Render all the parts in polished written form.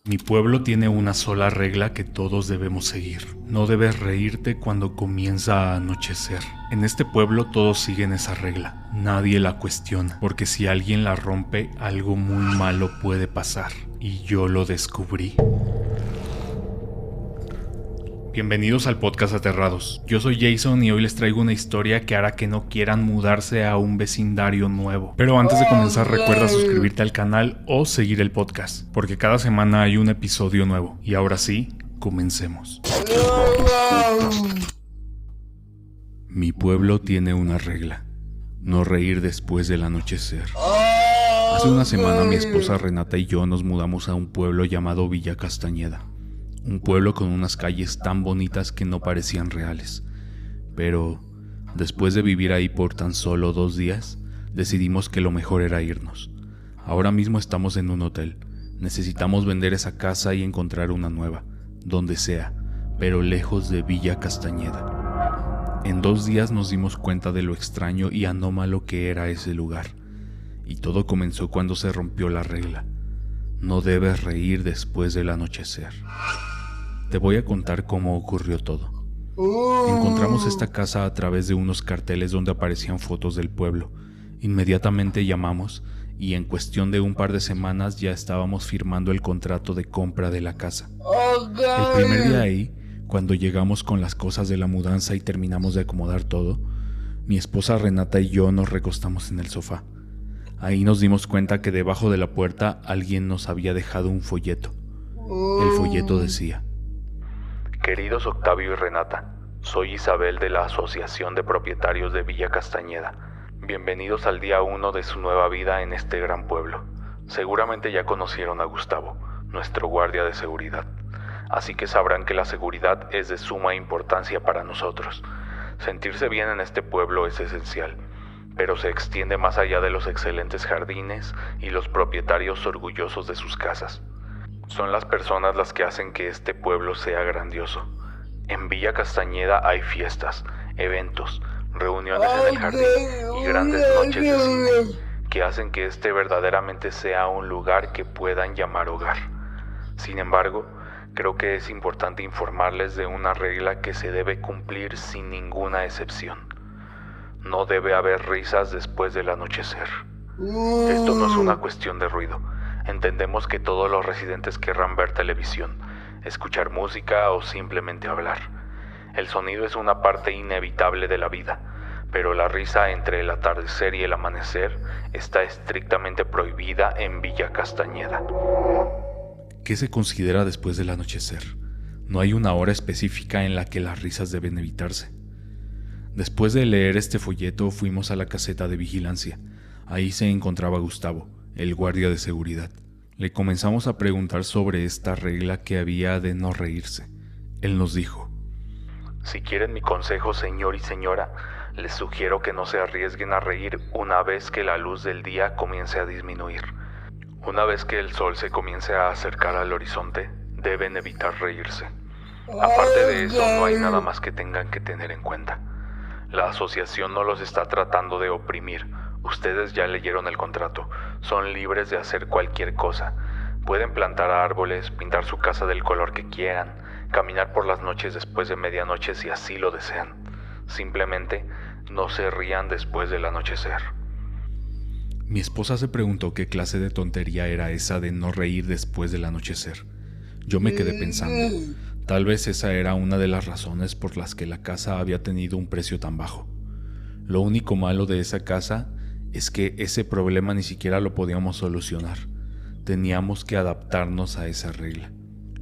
Mi pueblo tiene una sola regla que todos debemos seguir. No debes reírte cuando comienza a anochecer. En este pueblo todos siguen esa regla. Nadie la cuestiona, porque si alguien la rompe, algo muy malo puede pasar. Y yo lo descubrí. Bienvenidos al podcast Aterrados. Yo soy Jason y hoy les traigo una historia que hará que no quieran mudarse a un vecindario nuevo. Pero antes de comenzar, recuerda suscribirte al canal o seguir el podcast, porque cada semana hay un episodio nuevo. Y ahora sí, comencemos. Mi pueblo tiene una regla: no reír después del anochecer. Hace una semana mi esposa Renata y yo nos mudamos a un pueblo llamado Villa Castañeda. Un pueblo con unas calles tan bonitas que no parecían reales. Pero, después de vivir ahí por tan solo 2 días, decidimos que lo mejor era irnos. Ahora mismo estamos en un hotel. Necesitamos vender esa casa y encontrar una nueva, donde sea, pero lejos de Villa Castañeda. En 2 días nos dimos cuenta de lo extraño y anómalo que era ese lugar. Y todo comenzó cuando se rompió la regla: no debes reír después del anochecer. Te voy a contar cómo ocurrió todo. Encontramos esta casa a través de unos carteles donde aparecían fotos del pueblo. Inmediatamente llamamos y en cuestión de un par de semanas ya estábamos firmando el contrato de compra de la casa. El primer día ahí, cuando llegamos con las cosas de la mudanza y terminamos de acomodar todo, mi esposa Renata y yo nos recostamos en el sofá. Ahí nos dimos cuenta que debajo de la puerta alguien nos había dejado un folleto. El folleto decía: Queridos Octavio y Renata, soy Isabel de la Asociación de Propietarios de Villa Castañeda. Bienvenidos al día 1 de su nueva vida en este gran pueblo. Seguramente ya conocieron a Gustavo, nuestro guardia de seguridad. Así que sabrán que la seguridad es de suma importancia para nosotros. Sentirse bien en este pueblo es esencial, pero se extiende más allá de los excelentes jardines y los propietarios orgullosos de sus casas. Son las personas las que hacen que este pueblo sea grandioso. En Villa Castañeda hay fiestas, eventos, reuniones en el jardín y grandes noches de cine, que hacen que este verdaderamente sea un lugar que puedan llamar hogar. Sin embargo, creo que es importante informarles de una regla que se debe cumplir sin ninguna excepción. No debe haber risas después del anochecer. Esto no es una cuestión de ruido. Entendemos que todos los residentes querrán ver televisión, escuchar música o simplemente hablar. El sonido es una parte inevitable de la vida, pero la risa entre el atardecer y el amanecer está estrictamente prohibida en Villa Castañeda. ¿Qué se considera después del anochecer? No hay una hora específica en la que las risas deben evitarse. Después de leer este folleto fuimos a la caseta de vigilancia. Ahí se encontraba Gustavo, el guardia de seguridad. Le comenzamos a preguntar sobre esta regla que había de no reírse. Él nos dijo: si quieren mi consejo, señor y señora, les sugiero que no se arriesguen a reír una vez que la luz del día comience a disminuir. Una vez que el sol se comience a acercar al horizonte, deben evitar reírse. Aparte de eso, no hay nada más que tengan que tener en cuenta. La asociación no los está tratando de oprimir. Ustedes ya leyeron el contrato. Son libres de hacer cualquier cosa. Pueden plantar árboles, pintar su casa del color que quieran, caminar por las noches después de medianoche si así lo desean. Simplemente no se rían después del anochecer. Mi esposa se preguntó qué clase de tontería era esa de no reír después del anochecer. Yo me quedé pensando, tal vez esa era una de las razones por las que la casa había tenido un precio tan bajo. Lo único malo de esa casa es que ese problema ni siquiera lo podíamos solucionar. Teníamos que adaptarnos a esa regla.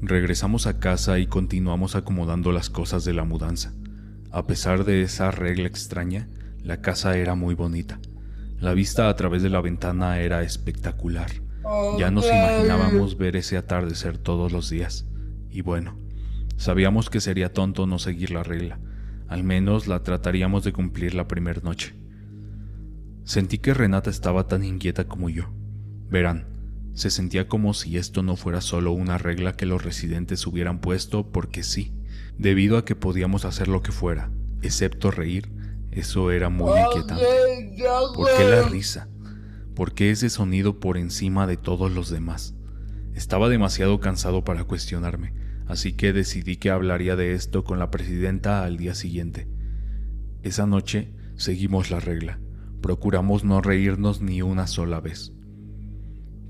Regresamos a casa y continuamos acomodando las cosas de la mudanza. A pesar de esa regla extraña, la casa era muy bonita. La vista a través de la ventana era espectacular. Ya nos imaginábamos ver ese atardecer todos los días. Y bueno, sabíamos que sería tonto no seguir la regla. Al menos la trataríamos de cumplir la primera noche. Sentí que Renata estaba tan inquieta como yo. Verán, se sentía como si esto no fuera solo una regla que los residentes hubieran puesto porque sí, debido a que podíamos hacer lo que fuera, excepto reír. Eso era muy inquietante. ¿Por qué la risa? ¿Por qué ese sonido por encima de todos los demás? Estaba demasiado cansado para cuestionarme, así que decidí que hablaría de esto con la presidenta al día siguiente. Esa noche seguimos la regla. Procuramos no reírnos ni una sola vez.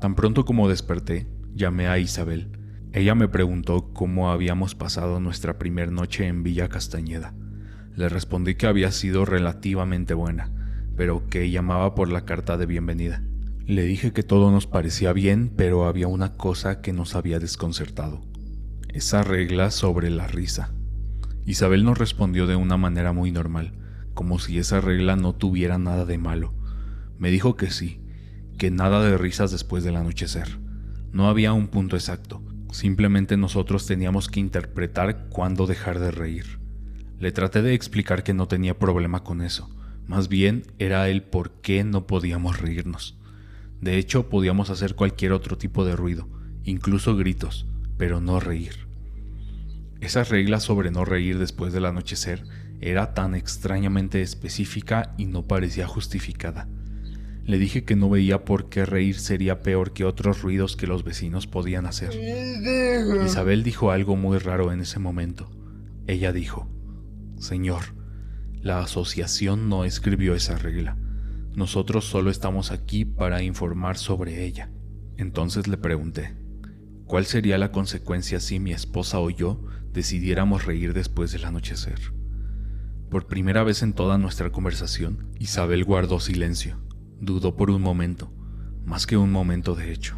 Tan pronto como desperté, llamé a Isabel. Ella me preguntó cómo habíamos pasado nuestra primera noche en Villa Castañeda. Le respondí que había sido relativamente buena, pero que llamaba por la carta de bienvenida. Le dije que todo nos parecía bien, pero había una cosa que nos había desconcertado: esa regla sobre la risa. Isabel nos respondió de una manera muy normal, como si esa regla no tuviera nada de malo. Me dijo que sí, que nada de risas después del anochecer. No había un punto exacto, simplemente nosotros teníamos que interpretar cuándo dejar de reír. Le traté de explicar que no tenía problema con eso, más bien era el por qué no podíamos reírnos. De hecho, podíamos hacer cualquier otro tipo de ruido, incluso gritos, pero no reír. Esa regla sobre no reír después del anochecer era tan extrañamente específica y no parecía justificada. Le dije que no veía por qué reír sería peor que otros ruidos que los vecinos podían hacer. Isabel dijo algo muy raro en ese momento. Ella dijo: «Señor, la asociación no escribió esa regla. Nosotros solo estamos aquí para informar sobre ella». Entonces le pregunté: ¿cuál sería la consecuencia si mi esposa o yo decidiéramos reír después del anochecer? Por primera vez en toda nuestra conversación, Isabel guardó silencio. Dudó por un momento, más que un momento de hecho.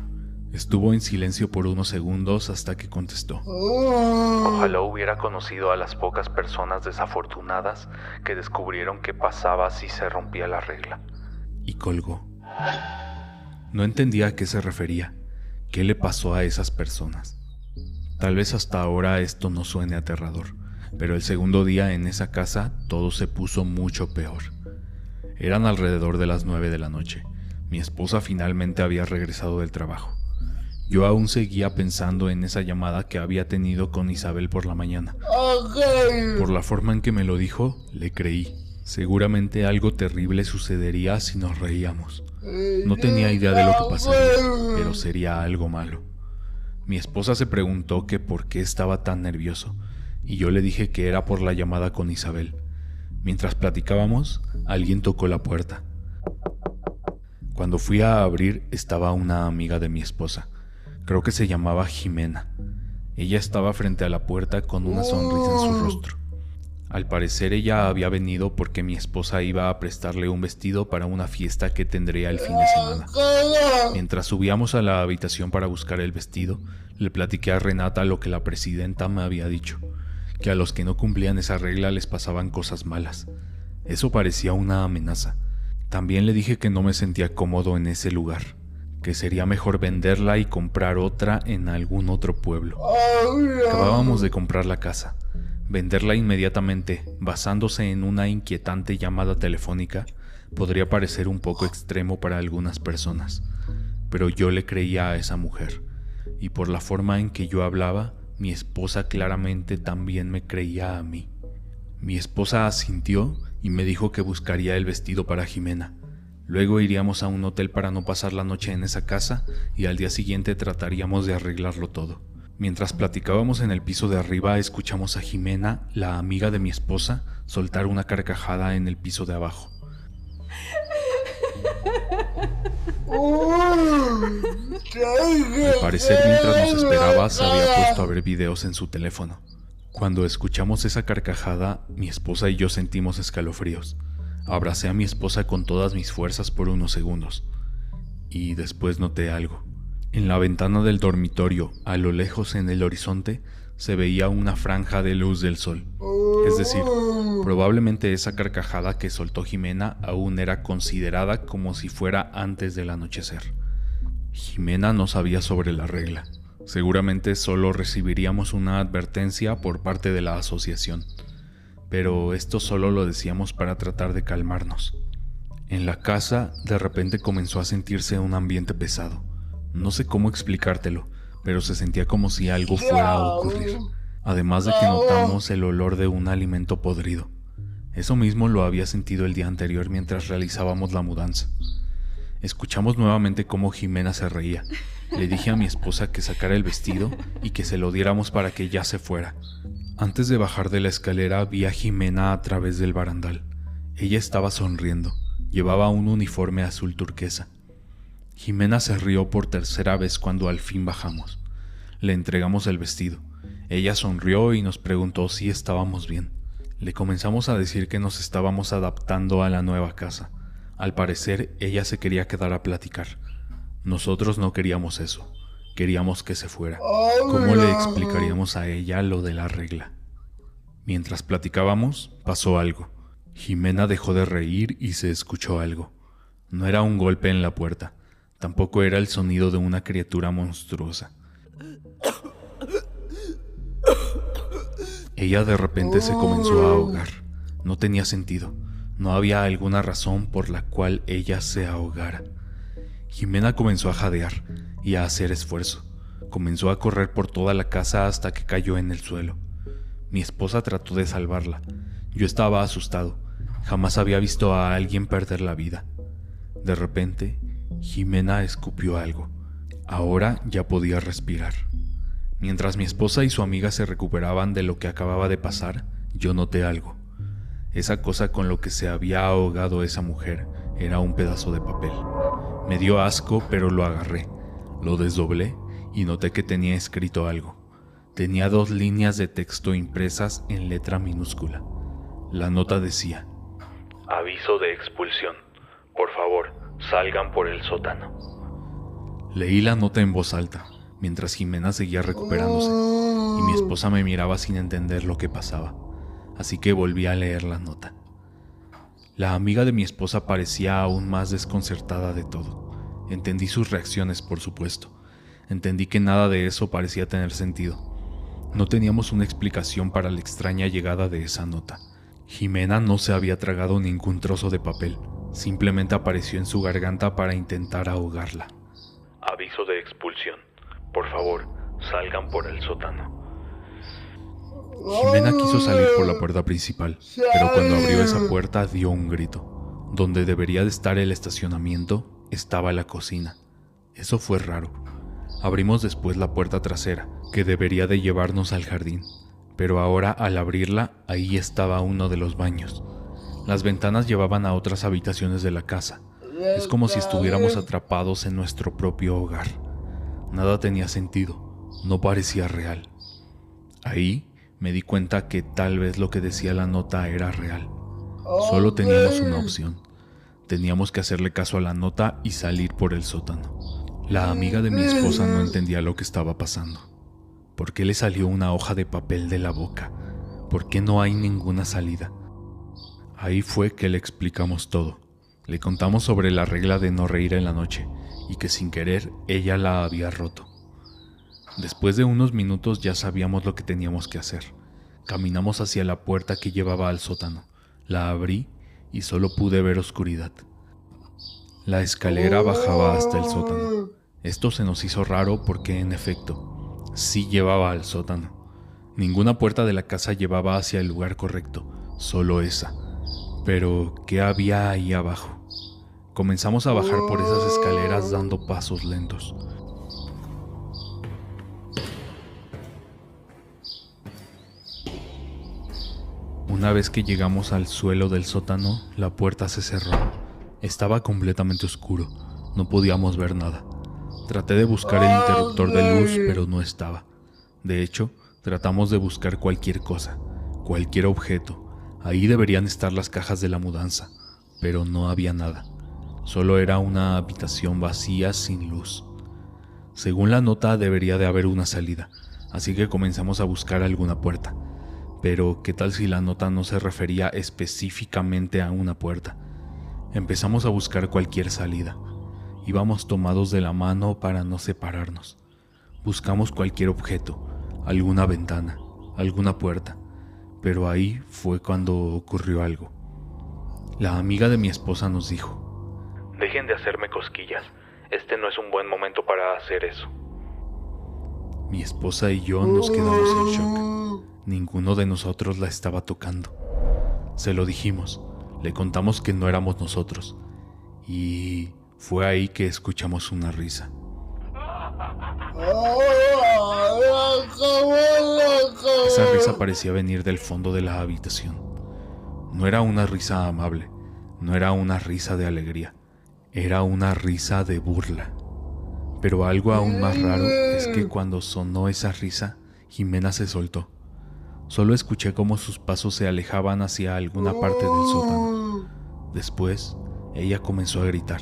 Estuvo en silencio por unos segundos hasta que contestó: «Ojalá hubiera conocido a las pocas personas desafortunadas que descubrieron qué pasaba si se rompía la regla». Y colgó. No entendía a qué se refería. ¿Qué le pasó a esas personas? Tal vez hasta ahora esto no suene aterrador, pero el segundo día en esa casa todo se puso mucho peor. Eran alrededor de las 9 de la noche. Mi esposa finalmente había regresado del trabajo. Yo aún seguía pensando en esa llamada que había tenido con Isabel por la mañana. Por la forma en que me lo dijo, le creí. Seguramente algo terrible sucedería si nos reíamos. No tenía idea de lo que pasaría, pero sería algo malo. Mi esposa se preguntó que por qué estaba tan nervioso, y yo le dije que era por la llamada con Isabel. Mientras platicábamos, alguien tocó la puerta. Cuando fui a abrir, estaba una amiga de mi esposa. Creo que se llamaba Jimena. Ella estaba frente a la puerta con una sonrisa en su rostro. Al parecer ella había venido porque mi esposa iba a prestarle un vestido para una fiesta que tendría el fin de semana. Mientras subíamos a la habitación para buscar el vestido, le platiqué a Renata lo que la presidenta me había dicho, que a los que no cumplían esa regla les pasaban cosas malas. Eso parecía una amenaza. También le dije que no me sentía cómodo en ese lugar, que sería mejor venderla y comprar otra en algún otro pueblo. Acabábamos de comprar la casa. Venderla inmediatamente, basándose en una inquietante llamada telefónica, podría parecer un poco extremo para algunas personas, pero yo le creía a esa mujer, y por la forma en que yo hablaba, mi esposa claramente también me creía a mí. Mi esposa asintió y me dijo que buscaría el vestido para Jimena. Luego iríamos a un hotel para no pasar la noche en esa casa y al día siguiente trataríamos de arreglarlo todo. Mientras platicábamos en el piso de arriba, escuchamos a Jimena, la amiga de mi esposa, soltar una carcajada en el piso de abajo. Al parecer, mientras nos esperaba, se había puesto a ver videos en su teléfono. Cuando escuchamos esa carcajada, mi esposa y yo sentimos escalofríos. Abracé a mi esposa con todas mis fuerzas por unos segundos. Y después noté algo. En la ventana del dormitorio, a lo lejos en el horizonte, se veía una franja de luz del sol. Es decir, probablemente esa carcajada que soltó Jimena aún era considerada como si fuera antes del anochecer. Jimena no sabía sobre la regla. Seguramente solo recibiríamos una advertencia por parte de la asociación. Pero esto solo lo decíamos para tratar de calmarnos. En la casa, de repente comenzó a sentirse un ambiente pesado. No sé cómo explicártelo, pero se sentía como si algo fuera a ocurrir. Además de que notamos el olor de un alimento podrido. Eso mismo lo había sentido el día anterior mientras realizábamos la mudanza. Escuchamos nuevamente cómo Jimena se reía, Le dije a mi esposa que sacara el vestido y que se lo diéramos para que ya se fuera. Antes de bajar de la escalera vi a Jimena a través del barandal. Ella estaba sonriendo. Llevaba un uniforme azul turquesa. Jimena se rió por tercera vez cuando al fin bajamos. Le entregamos el vestido. Ella sonrió y nos preguntó si estábamos bien. Le comenzamos a decir que nos estábamos adaptando a la nueva casa. Al parecer, ella se quería quedar a platicar. Nosotros no queríamos eso. Queríamos que se fuera. ¿Cómo le explicaríamos a ella lo de la regla? Mientras platicábamos, pasó algo. Jimena dejó de reír y se escuchó algo. No era un golpe en la puerta. Tampoco era el sonido de una criatura monstruosa. Ella de repente se comenzó a ahogar. No tenía sentido. No había alguna razón por la cual ella se ahogara. Jimena comenzó a jadear y a hacer esfuerzo. Comenzó a correr por toda la casa hasta que cayó en el suelo. Mi esposa trató de salvarla. Yo estaba asustado. Jamás había visto a alguien perder la vida. De repente, Jimena escupió algo. Ahora ya podía respirar. Mientras mi esposa y su amiga se recuperaban de lo que acababa de pasar, yo noté algo. Esa cosa con lo que se había ahogado esa mujer era un pedazo de papel. Me dio asco, pero lo agarré. Lo desdoblé y noté que tenía escrito algo. Tenía 2 líneas de texto impresas en letra minúscula. La nota decía: aviso de expulsión. Por favor, salgan por el sótano. Leí la nota en voz alta, mientras Jimena seguía recuperándose, y mi esposa me miraba sin entender lo que pasaba. Así que volví a leer la nota. La amiga de mi esposa parecía aún más desconcertada de todo. Entendí sus reacciones, por supuesto. Entendí que nada de eso parecía tener sentido. No teníamos una explicación para la extraña llegada de esa nota. Jimena no se había tragado ningún trozo de papel. Simplemente apareció en su garganta para intentar ahogarla. Aviso de expulsión. Por favor, salgan por el sótano. Jimena quiso salir por la puerta principal, pero cuando abrió esa puerta dio un grito. Donde debería de estar el estacionamiento, estaba la cocina. Eso fue raro. Abrimos después la puerta trasera, que debería de llevarnos al jardín, pero ahora al abrirla, ahí estaba uno de los baños. Las ventanas llevaban a otras habitaciones de la casa. Es como si estuviéramos atrapados en nuestro propio hogar. Nada tenía sentido, no parecía real. Ahí me di cuenta que tal vez lo que decía la nota era real. Solo teníamos una opción. Teníamos que hacerle caso a la nota y salir por el sótano. La amiga de mi esposa no entendía lo que estaba pasando. ¿Por qué le salió una hoja de papel de la boca? ¿Por qué no hay ninguna salida? Ahí fue que le explicamos todo. Le contamos sobre la regla de no reír en la noche y que sin querer ella la había roto. Después de unos minutos ya sabíamos lo que teníamos que hacer. Caminamos hacia la puerta que llevaba al sótano. La abrí y solo pude ver oscuridad. La escalera bajaba hasta el sótano. Esto se nos hizo raro porque, en efecto, sí llevaba al sótano. Ninguna puerta de la casa llevaba hacia el lugar correcto, solo esa. Pero, ¿qué había ahí abajo? Comenzamos a bajar por esas escaleras dando pasos lentos. Una vez que llegamos al suelo del sótano, la puerta se cerró. Estaba completamente oscuro, no podíamos ver nada. Traté de buscar el interruptor de luz, pero no estaba. De hecho, tratamos de buscar cualquier cosa, cualquier objeto. Ahí deberían estar las cajas de la mudanza, pero no había nada. Solo era una habitación vacía sin luz. Según la nota, debería de haber una salida, así que comenzamos a buscar alguna puerta. Pero, ¿qué tal si la nota no se refería específicamente a una puerta? Empezamos a buscar cualquier salida. Íbamos tomados de la mano para no separarnos. Buscamos cualquier objeto, alguna ventana, alguna puerta. Pero ahí fue cuando ocurrió algo. La amiga de mi esposa nos dijo: dejen de hacerme cosquillas, este no es un buen momento para hacer eso. Mi esposa y yo nos quedamos en shock. Ninguno de nosotros la estaba tocando. Se lo dijimos, le contamos que no éramos nosotros. Y fue ahí que escuchamos una risa. Esa risa parecía venir del fondo de la habitación. No era una risa amable, no era una risa de alegría, era una risa de burla. Pero algo aún más raro es que cuando sonó esa risa, Jimena se soltó. Solo escuché cómo sus pasos se alejaban hacia alguna parte del sótano. Después, ella comenzó a gritar,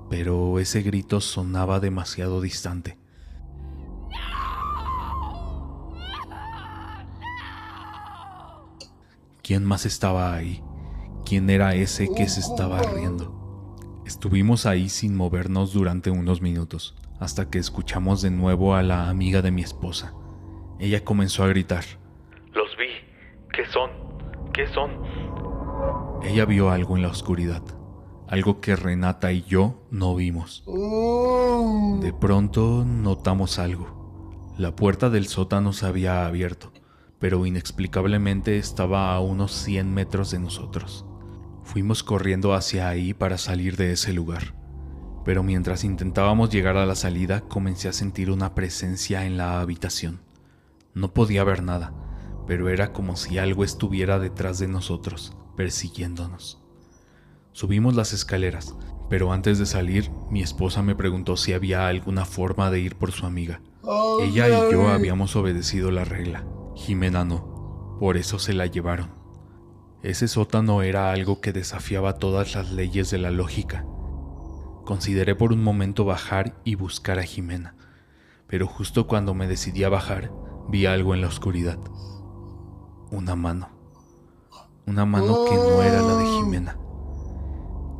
pero ese grito sonaba demasiado distante. ¿Quién más estaba ahí? ¿Quién era ese que se estaba riendo? Estuvimos ahí sin movernos durante unos minutos, hasta que escuchamos de nuevo a la amiga de mi esposa. Ella comenzó a gritar. Los vi. ¿Qué son? ¿Qué son? Ella vio algo en la oscuridad, algo que Renata y yo no vimos. De pronto notamos algo. La puerta del sótano se había abierto, pero inexplicablemente estaba a unos 100 metros de nosotros. Fuimos corriendo hacia ahí para salir de ese lugar, pero mientras intentábamos llegar a la salida comencé a sentir una presencia en la habitación. No podía ver nada, pero era como si algo estuviera detrás de nosotros, persiguiéndonos. Subimos las escaleras, pero antes de salir, mi esposa me preguntó si había alguna forma de ir por su amiga. Ella y yo habíamos obedecido la regla. Jimena no, por eso se la llevaron. Ese sótano era algo que desafiaba todas las leyes de la lógica. Consideré por un momento bajar y buscar a Jimena, pero justo cuando me decidí a bajar, vi algo en la oscuridad. Una mano que no era la de Jimena.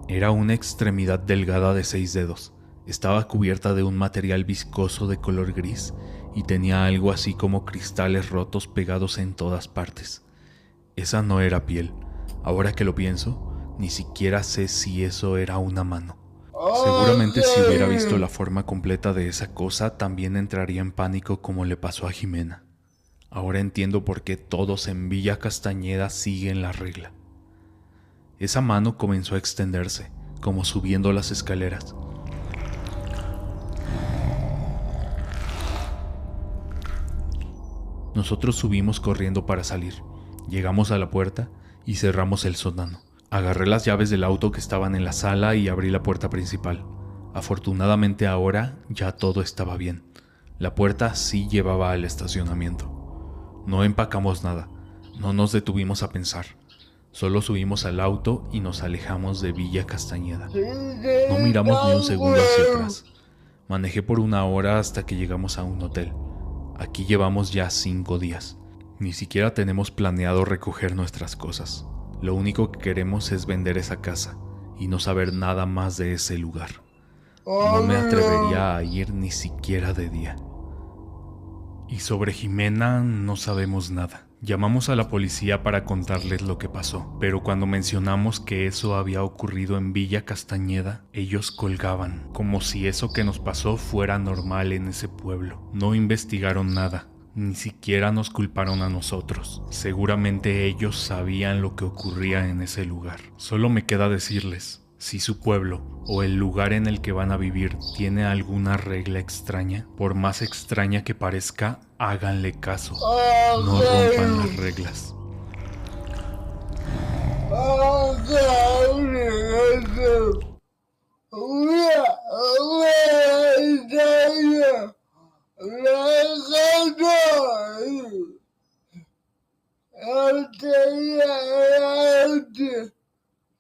Era una extremidad delgada de 6 dedos. Estaba cubierta de un material viscoso de color gris y tenía algo así como cristales rotos pegados en todas partes. Esa no era piel. Ahora que lo pienso, ni siquiera sé si eso era una mano. Seguramente si hubiera visto la forma completa de esa cosa, también entraría en pánico como le pasó a Jimena. Ahora entiendo por qué todos en Villa Castañeda siguen la regla. Esa mano comenzó a extenderse, como subiendo las escaleras. Nosotros subimos corriendo para salir. Llegamos a la puerta y cerramos el sótano. Agarré las llaves del auto que estaban en la sala y abrí la puerta principal. Afortunadamente ahora ya todo estaba bien. La puerta sí llevaba al estacionamiento. No empacamos nada, no nos detuvimos a pensar. Solo subimos al auto y nos alejamos de Villa Castañeda. No miramos ni un segundo hacia atrás. Manejé por 1 hora hasta que llegamos a un hotel. Aquí llevamos ya 5 días. Ni siquiera tenemos planeado recoger nuestras cosas. Lo único que queremos es vender esa casa y no saber nada más de ese lugar. No me atrevería a ir ni siquiera de día. Y sobre Jimena no sabemos nada. Llamamos a la policía para contarles lo que pasó, pero cuando mencionamos que eso había ocurrido en Villa Castañeda, ellos colgaban, como si eso que nos pasó fuera normal en ese pueblo. No investigaron nada, ni siquiera nos culparon a nosotros. Seguramente ellos sabían lo que ocurría en ese lugar. Solo me queda decirles, si su pueblo o el lugar en el que van a vivir tiene alguna regla extraña, por más extraña que parezca, háganle caso. No rompan las reglas.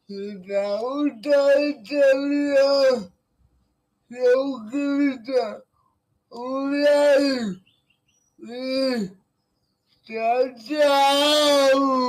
Si te gusta este video, suscríbete, un like y chao, chao.